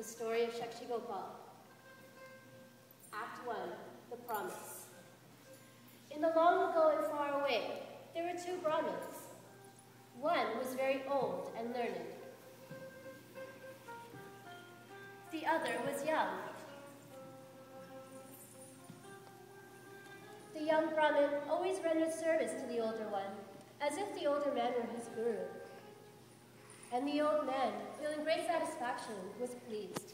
The story of Sakshi Gopal. Act 1, The Promise. In the long ago and far away, there were two Brahmins. One was very old and learned. The other was young. The young Brahmin always rendered service to the older one, as if the older man were his guru. And the old man, feeling great satisfaction, was pleased.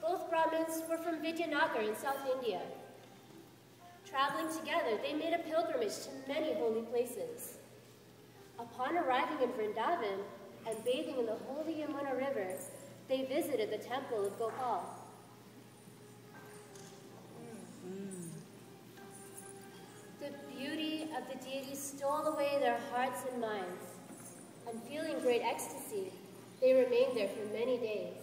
Both Brahmins were from Vidyanagar in South India. Traveling together, they made a pilgrimage to many holy places. Upon arriving in Vrindavan and bathing in the holy Yamuna River, they visited the temple of Gopal. The beauty of the deity stole away their hearts and minds. And feeling great ecstasy, they remained there for many days.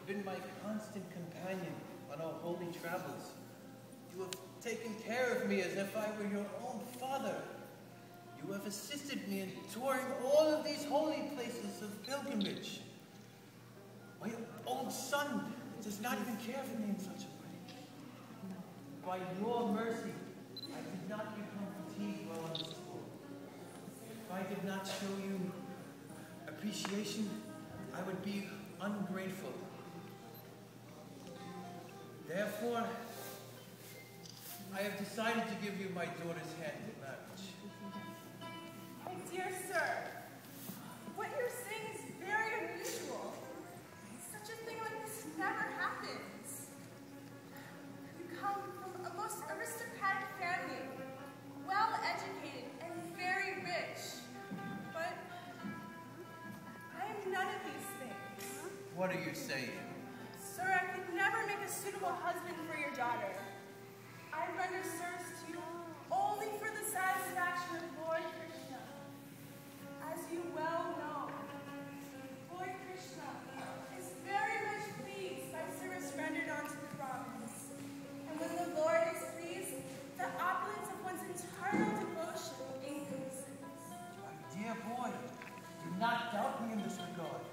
Been my constant companion on our holy travels. You have taken care of me as if I were your own father. You have assisted me in touring all of these holy places of pilgrimage. My old son does not even care for me in such a way. By your mercy, I did not become fatigued while on the school. If I did not show you appreciation, I would be ungrateful. Therefore, I have decided to give you my daughter's hand in marriage. My dear sir, what you're saying is very unusual. Such a thing like this never happens. You come from a most aristocratic family, well educated and very rich. But I am none of these things. What are you saying? Sir, I could never make a suitable husband for your daughter. I render service to you only for the satisfaction of Lord Krishna. As you well know, Lord Krishna is very much pleased by service rendered unto the Brahmins. And when the Lord is pleased, the opulence of one's eternal devotion increases. My dear boy, do not doubt me in this regard.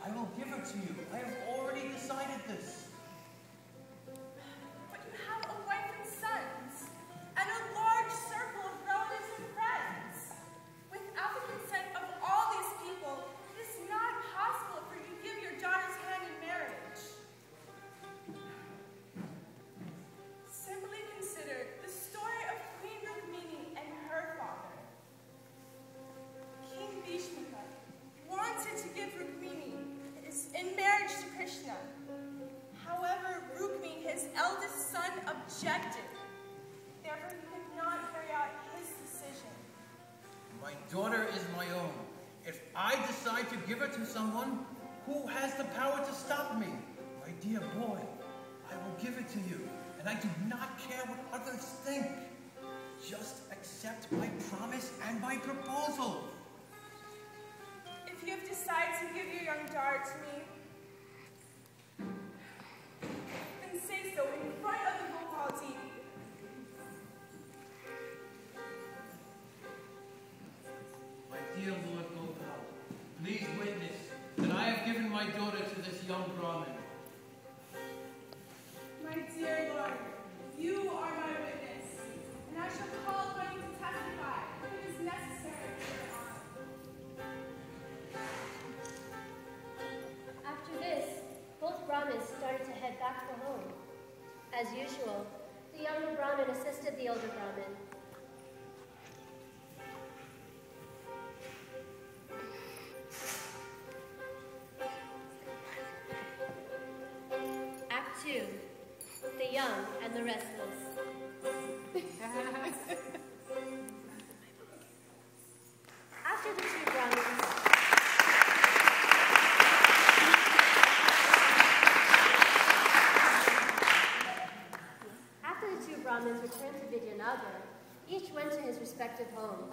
I will give her to you. I have already decided this. But you have a wife and sons, and a large circle of relatives and friends. Without the consent of all these people, it is not possible for you to give your daughter's hand in marriage. Simply consider the story of Queen Rukmini and her father. King Bhishmaka wanted to give Rukmini in marriage to Krishna. However, Rukmini, his eldest son, objected. Therefore, he could not carry out his decision. My daughter is my own. If I decide to give her to someone, who has the power to stop me? My dear boy, I will give it to you, and I do not care what others think. Just accept my promise and my proposal. If you have decided to give your young daughter to me, then say so in front of the Gopal deity. My dear Lord Gopal, please witness that I have given my daughter to this young Brahmin. My dear Lord, you are my witness, and I shall call upon you to testify if it is necessary for your honor. After this, both Brahmins started to head back for home. As usual, the younger Brahmin assisted the older Brahmin. Act 2, the young and the restless. After the two Brahmins, Brahmins returned to Vidyanagar, each went to his respective home.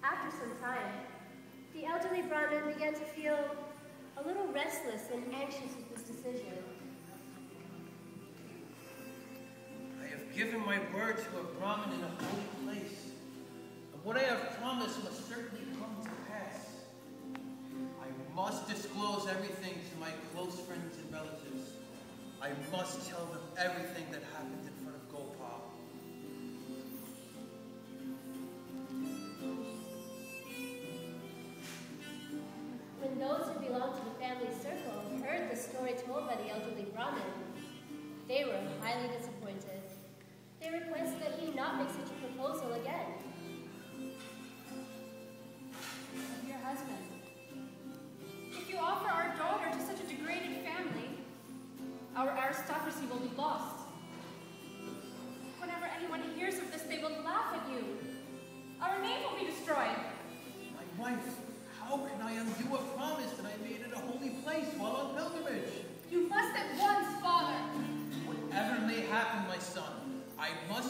After some time, the elderly Brahmin began to feel a little restless and anxious with this decision. I have given my word to a Brahmin in a holy place, and what I have promised must certainly come to pass. I must disclose everything to my close friends and relatives. I must tell them everything that happened in front of Gopal. When those who belonged to the family circle heard the story told by the elderly Brahmin, they were highly disappointed. They requested that he not make such a proposal again. Dear husband, if you offer our daughter to such a degraded family, our aristocracy will be lost. Whenever anyone hears of this, they will laugh at you. Our name will be destroyed. My wife, how can I undo a promise that I made in a holy place while on pilgrimage? You must at once, father. Whatever may happen, my son, I must